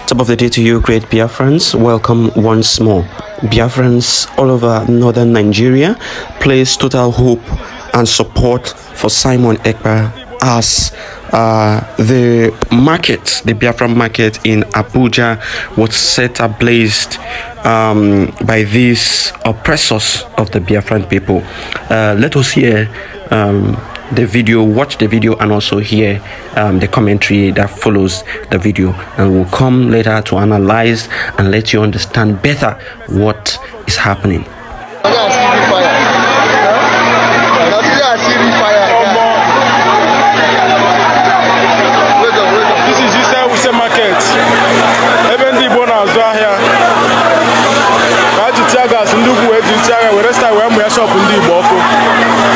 Top of the day to you, great Biafrans. Welcome once more. Biafrans all over northern Nigeria place total hope and support for Simon Ekpa as the market, the Biafra market in Abuja, was set ablaze by these oppressors of the Biafran people. Let us hear the video, watch the video, and also hear the commentary that follows the video, and we'll come later to analyze and let you understand better what is happening. This is UCHECHI market. Even the bonus are here. Tiagas and Lugu, Tiaga, we rest our way shop in the Boko.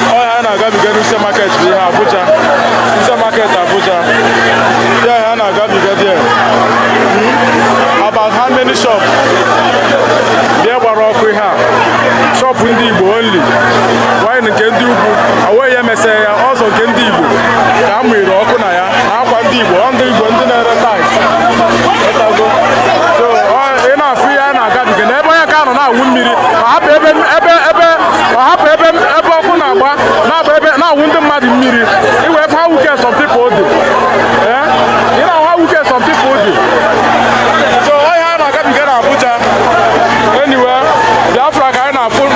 Hana Gabi Gadusa market, we have Abuja. It's a market Abuja. Yeah, Hana Gabi Gadia. About how many shops? There were all we have. Shop in the only. Why in Kendu? Away MSE, also Kendu. I'm with Okunaya. I'm on the one day going to the time. So, enough free and I got to get never account on our 1 minute. I have now wouldn't matter me. You have how we get some people do. Yeah? You know how we get some people do. So I have a get Abuja. Anyway, Biafra kind of full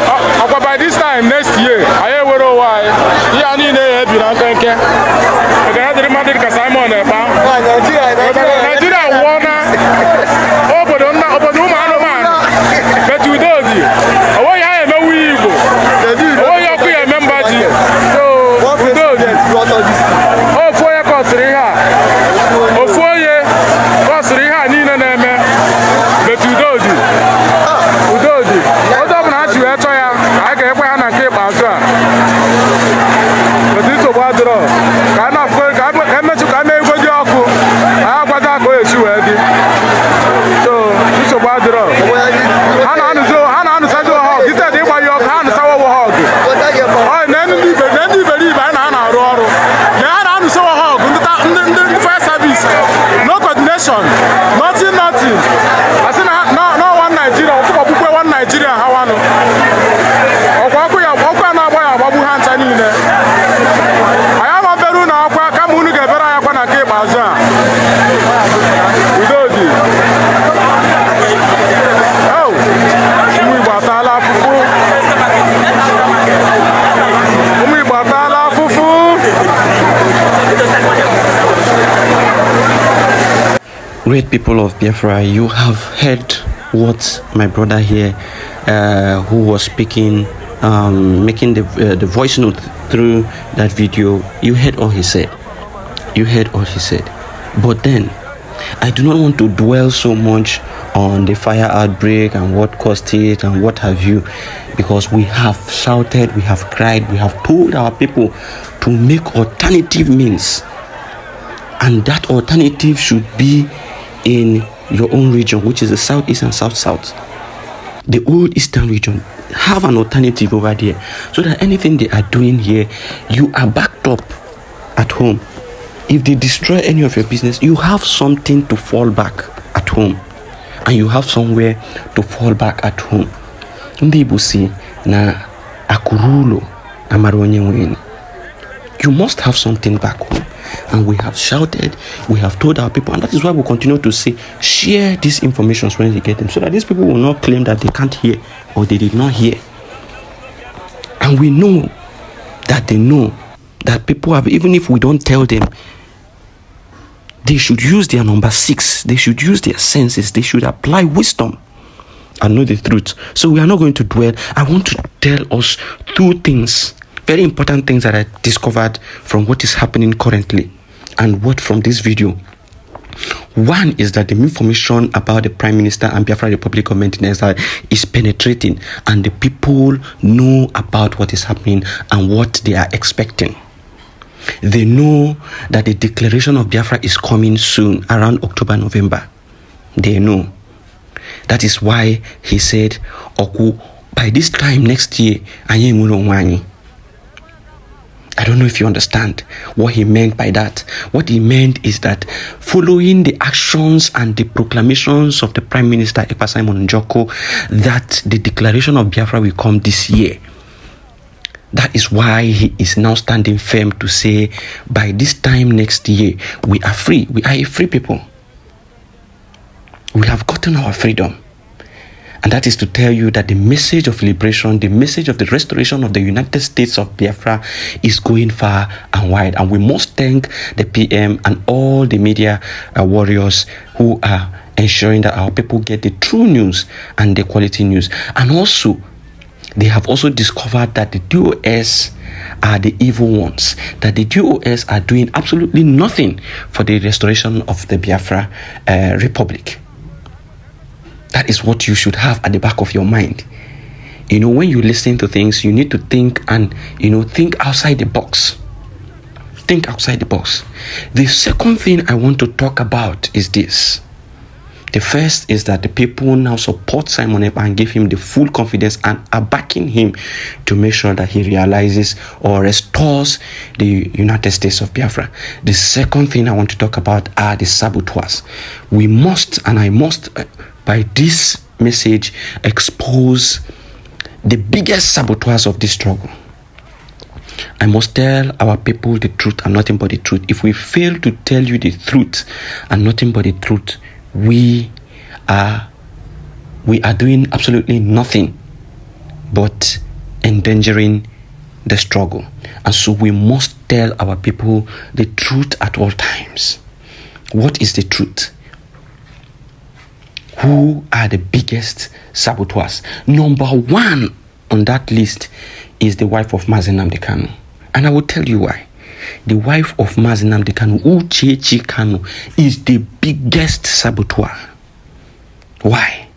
by this time next year. I will know why. Yeah, I need a Biafra. I can have the remanded Simon. Nigeria wanna open man. But you don't do. Oh, I am a weevil. Oh, you're a member. Oh, for your Costriha. Oh, for your Costriha, Nina Neme. But you don't do. You don't do. What don't you at I can one and keep answer. But this is what the law. Can I work? I'm not to come in with your cool. I have what I go to you. So, this is what the law. Hannah, he said, they were your hands, our hog. Oh, and then you believe I know. No coordination, nothing. I said, no one Nigeria, one Nigeria, how I know. I am a Beruna, come on, get better. I want to keep Aza. We don't do. Oh, we batala fufu. We batala fufu. Great people of Biafra, you have heard what my brother here, who was speaking, making the voice note through that video. You heard all he said. But then, I do not want to dwell so much on the fire outbreak and what caused it and what have you, because we have shouted, we have cried, we have told our people to make alternative means, and that alternative should be in your own region, which is the southeast and south. The old eastern region, have an alternative over there, so that anything they are doing here, you are backed up at home. If they destroy any of your business, you have something to fall back at home, and you have somewhere to fall back at home. Ndibusi na akurulo amaronye wini. You must have something back home. And we have shouted, we have told our people, and that is why we continue to say, share these information when you get them, so that these people will not claim that they can't hear or they did not hear. And we know that they know that people have, even if we don't tell them, they should use their number 6, they should use their senses, they should apply wisdom and know the truth. So we are not going to dwell. I want to tell us 2 things, very important things that I discovered from what is happening currently and what from this video. One is that the information about the Prime Minister and Biafra Republic government in exile is penetrating, and the people know about what is happening and what they are expecting. They know that the declaration of Biafra is coming soon, around October, November. They know. That is why he said, Oku, by this time next year, I I don't know if you understand what he meant by that. What he meant is that following the actions and the proclamations of the Prime Minister Ekpa Simon Njoko, that the declaration of Biafra will come this year. That is why he is now standing firm to say, by this time next year, we are free. We are a free people. We have gotten our freedom. And that is to tell you that the message of liberation, the message of the restoration of the United States of Biafra is going far and wide. And we must thank the PM and all the media warriors who are ensuring that our people get the true news and the quality news. And also, they have also discovered that the DOS are the evil ones, that the DOS are doing absolutely nothing for the restoration of the Biafra Republic. That is what you should have at the back of your mind. You know, when you listen to things, you need to think and, think outside the box. Think outside the box. The second thing I want to talk about is this. The first is that the people now support Simon Ekpa and give him the full confidence and are backing him to make sure that he realizes or restores the United States of Biafra. The second thing I want to talk about are the saboteurs. We must, and I must, by this message, expose the biggest saboteurs of this struggle. I must tell our people the truth and nothing but the truth. If we fail to tell you the truth and nothing but the truth, we are doing absolutely nothing but endangering the struggle. And so we must tell our people the truth at all times. What is the truth? Who are the biggest saboteurs? Number one on that list is the wife of Nnamdi Kanu. And I will tell you why. The wife of Nnamdi Kanu, UCHECHI Kanu, is the biggest saboteur. Why?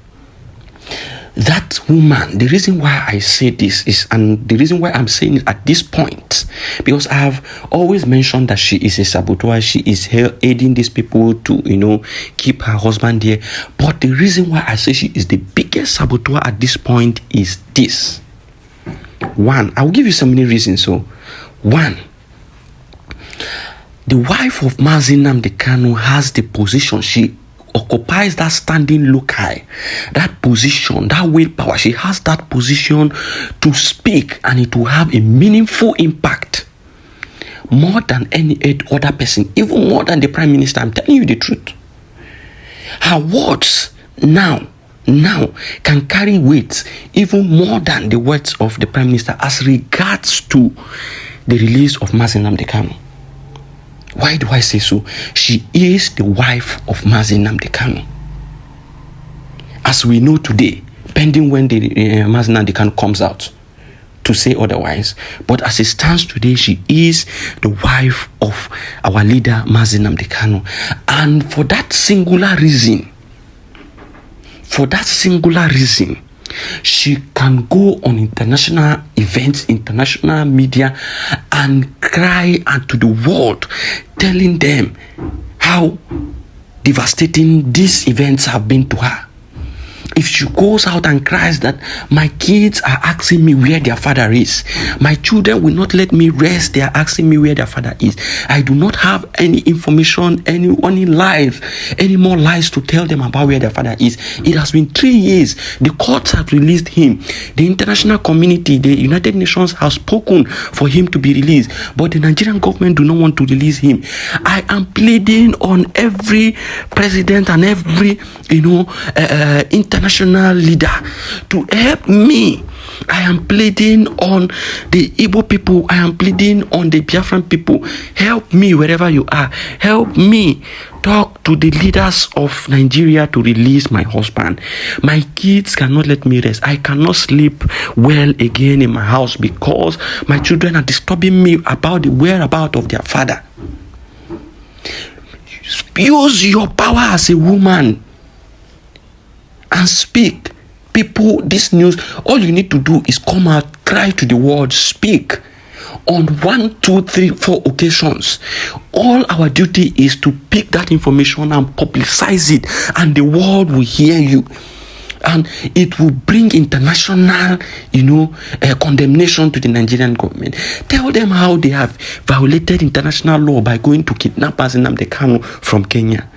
That woman, the reason why I say this is, and the reason why I'm saying it at this point, because I have always mentioned that she is a saboteur. She is aiding these people to, keep her husband there. But the reason why I say she is the biggest saboteur at this point is this. One, I will give you so many reasons. So, one, the wife of Nnamdi Kanu has the position. She occupies that standing loci, that position, that willpower. She has that position to speak, and it will have a meaningful impact more than any other person, even more than the Prime Minister. I'm telling you the truth. Her words now can carry weight even more than the words of the Prime Minister as regards to the release of Nnamdi Kanu. Why do I say so? She is the wife of Nnamdi Kanu. As we know today, pending when the Nnamdi Kanu comes out to say otherwise, but as it stands today, she is the wife of our leader Nnamdi Kanu. And for that singular reason, she can go on international events, international media, and cry to the world, telling them how devastating these events have been to her. If she goes out and cries that my kids are asking me where their father is, my children will not let me rest, they are asking me where their father is, I do not have any information, any lies, any more lies to tell them about where their father is. It has been 3 years. The courts have released him. The international community, the United Nations has spoken for him to be released, but the Nigerian government do not want to release him. I am pleading on every president and every international leader to help me. I am pleading on the Igbo people. I am pleading on the Biafran people. Help me wherever you are. Help me talk to the leaders of Nigeria to release my husband. My kids cannot let me rest. I cannot sleep well again in my house because my children are disturbing me about the whereabouts of their father. Use your power as a woman and speak. People, this news, all you need to do is come out, cry to the world, speak on 1, 2, 3, 4 occasions. All our duty is to pick that information and publicize it, and the world will hear you. And it will bring international, condemnation to the Nigerian government. Tell them how they have violated international law by going to kidnap Nnamdi Kanu from Kenya.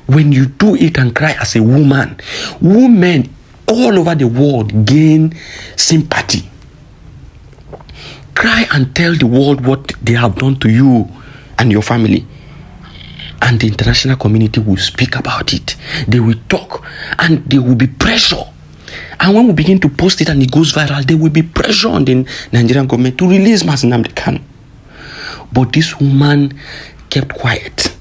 When you do it and cry as a woman, women all over the world gain sympathy. Cry and tell the world what they have done to you and your family. And the international community will speak about it. They will talk and there will be pressure. And when we begin to post it and it goes viral, there will be pressure on the Nigerian government to release Nnamdi Kanu. But this woman kept quiet.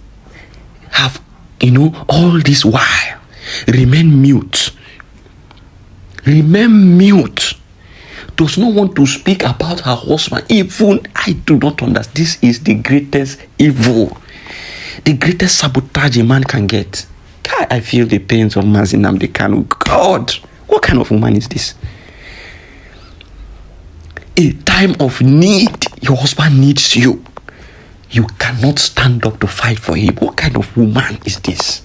All this while, remain mute. Does not want to speak about her husband. Even I do not understand. This is the greatest evil, the greatest sabotage a man can get. God, I feel the pains of Nnamdi Kanu. God, what kind of woman is this? A time of need, your husband needs you. You cannot stand up to fight for him. What kind of woman is this?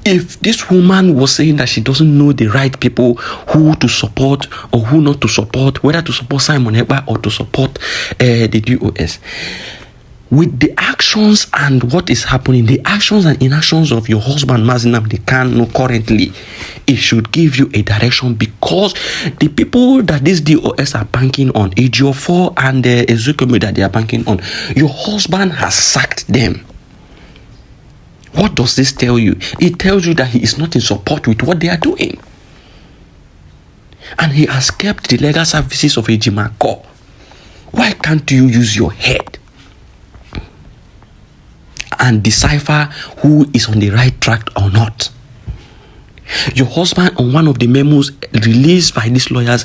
If this woman was saying that she doesn't know the right people who to support or who not to support, whether to support Simon Ekpa or to support the DOS, with the actions and what is happening, the actions and inactions of your husband Nnamdi Kanu currently, it should give you a direction, because the people that this DOS are banking on, Ejiofor and Ezekiel that they are banking on, your husband has sacked them. What does this tell you? It tells you that he is not in support with what they are doing. And he has kept the legal services of Ejimako. Why can't you use your head and decipher who is on the right track or not? Your husband, on one of the memos released by these lawyers,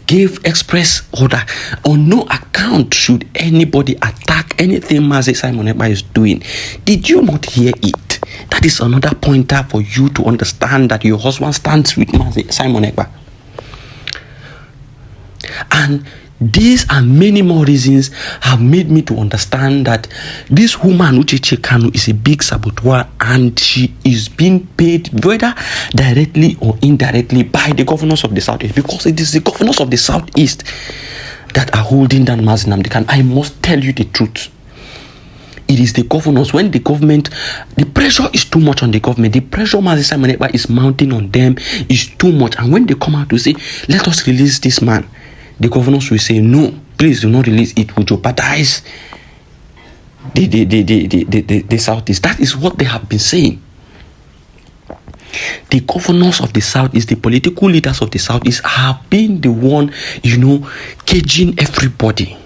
gave express order: on no account should anybody attack anything Mazi Simon Ekpa is doing. Did you not hear it? That is another pointer for you to understand that your husband stands with Mazi Simon Ekpa. And these and many more reasons have made me to understand that this woman, Nnamdi Kanu, is a big saboteur, and she is being paid whether directly or indirectly by the governors of the Southeast, because it is the governors of the Southeast that are holding down Nnamdi Kanu. I must tell you the truth. It is the governors. When the government, the pressure is too much on the government, the pressure Mazi Simon Ekpa is mounting on them is too much. And when they come out to say, let us release this man, the governors will say, no, please do not release it. Will jeopardize the Southeast. That is what they have been saying. The governors of the Southeast, the political leaders of the Southeast have been the one, caging everybody.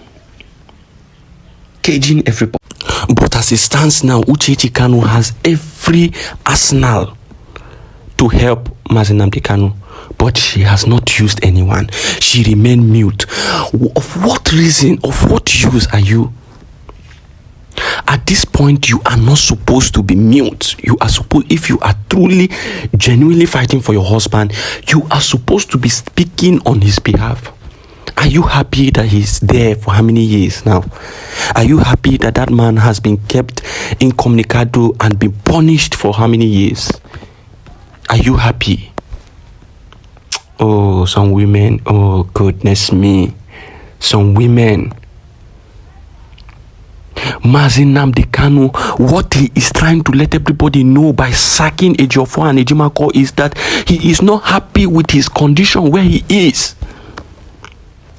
But as it stands now, UCHECHI Kanu has every arsenal to help Nnamdi Kanu. But she has not used anyone. She remained mute. Of what reason, of what use are you? At this point, you are not supposed to be mute. You are supposed, if you are truly, genuinely fighting for your husband, you are supposed to be speaking on his behalf. Are you happy that he's there for how many years now? Are you happy that that man has been kept incommunicado and been punished for how many years? Are you happy? Oh, some women, oh goodness me, some women. Mazi Nnamdi Kanu, what he is trying to let everybody know by sacking Ejiofor and Ejimako is that he is not happy with his condition where he is.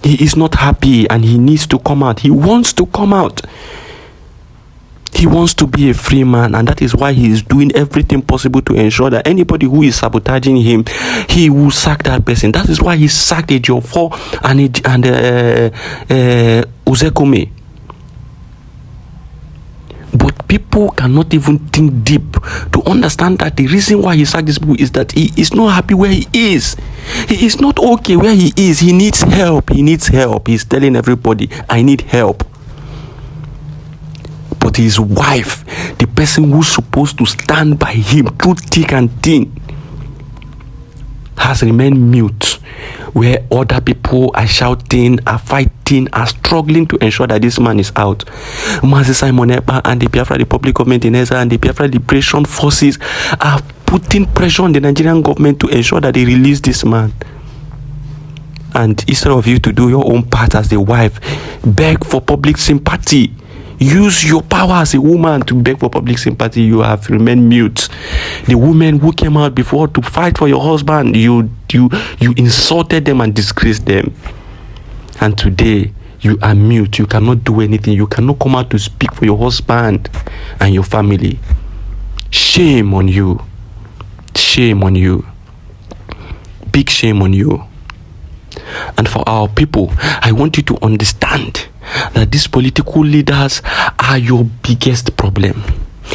He is not happy and he needs to come out. He wants to come out. He wants to be a free man, and that is why he is doing everything possible to ensure that anybody who is sabotaging him, he will sack that person. That is why he sacked Ejiofor and Uzekome. But people cannot even think deep to understand that the reason why he sacked these people is that he is not happy where he is. He is not okay where he is. He needs help. He needs help. He's telling everybody, I need help. But his wife, the person who's supposed to stand by him through thick and thin, has remained mute, where other people are shouting, are fighting, are struggling to ensure that this man is out. Mazi Simon Ekpa and the Biafra Republic Government in Ezra and the Biafra Liberation Forces are putting pressure on the Nigerian government to ensure that they release this man. And instead of you to do your own part as the wife, beg for public sympathy. Use your power as a woman to beg for public sympathy. You have remained mute. The women who came out before to fight for your husband, you insulted them and disgraced them. And today, you are mute. You cannot do anything. You cannot come out to speak for your husband and your family. Shame on you. Shame on you. Big shame on you. And for our people, I want you to understand that these political leaders are your biggest problem.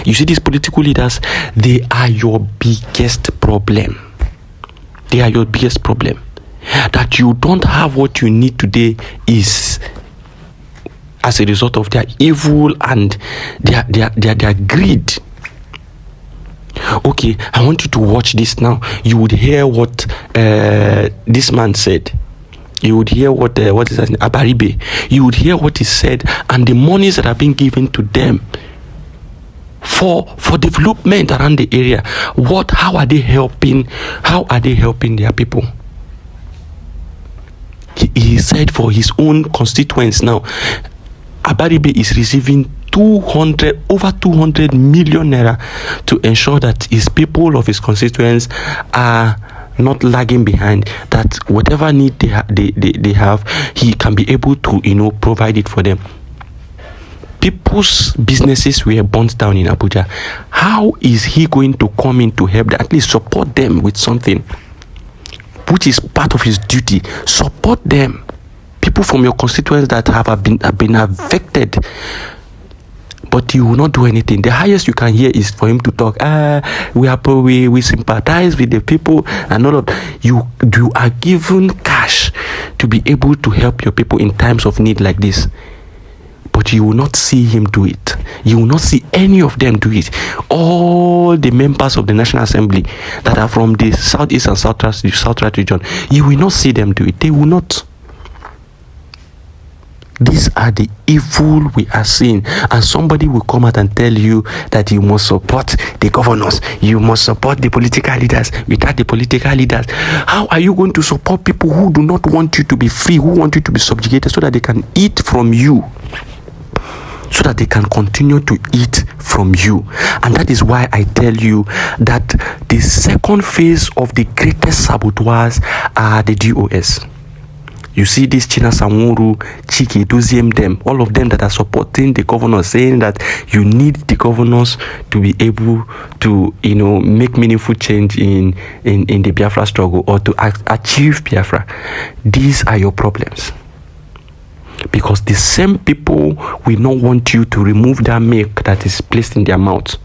You see, these political leaders, they are your biggest problem. They are your biggest problem. That you don't have what you need today is as a result of their evil and their greed. Okay, I want you to watch this now. You would hear what this man said. You would hear what is his name? Abaribe. You would hear what he said and the monies that are being given to them for development around the area. How are they helping? How are they helping their people? He said for his own constituents now, Abaribe is receiving over 200 million naira to ensure that his people of his constituents are not lagging behind, that whatever need they have, he can be able to provide it for them. People's businesses were burnt down in Abuja. How is he going to come in to help them, at least support them with something which is part of his duty? Support them. People from your constituents that have been affected, but you will not do anything. The highest you can hear is for him to talk. We sympathize with the people and all of you are given cash to be able to help your people in times of need like this. But you will not see him do it. You will not see any of them do it. All the members of the National Assembly that are from the Southeast and Southwest region, you will not see them do it. They will not. These are the evil we are seeing, and somebody will come out and tell you that you must support the governors, you must support the political leaders. Without the political leaders, how are you going to support people who do not want you to be free, who want you to be subjugated so that they can eat from you, so that they can continue to eat from you? And that is why I tell you that the second phase of the greatest saboteurs are the DOS. You see this China Samuru, Chiki, Doziem, them, all of them that are supporting the governors, saying that you need the governors to be able to, make meaningful change in the Biafra struggle, or to achieve Biafra. These are your problems. Because the same people will not want you to remove that milk that is placed in their mouth.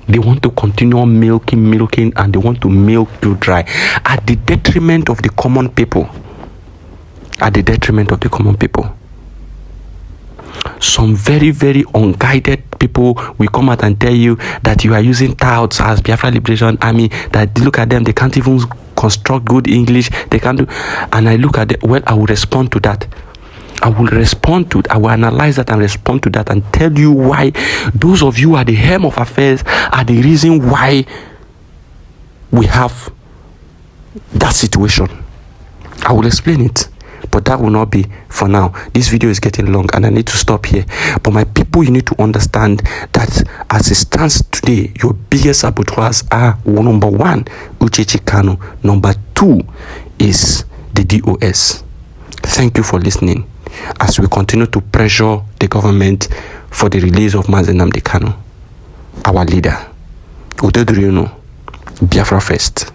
They want to continue milking, and they want to milk you dry at the detriment of the common people. At the detriment of the common people. Some very, very unguided people will come out and tell you that you are using touts as Biafra Liberation Army, that look at them, they can't even construct good English, they can't do. And I look at it, well, I will respond to that. I will analyze that and respond to that and tell you why those of you at the helm of affairs are the reason why we have that situation. I will explain it. But that will not be for now. This video is getting long and I need to stop here. But my people, you need to understand that as it stands today, your biggest saboteurs are number 1, Nnamdi Kanu. Number 2 is the DOS. Thank you for listening as we continue to pressure the government for the release of Nnamdi Kanu, our leader. Biafra first.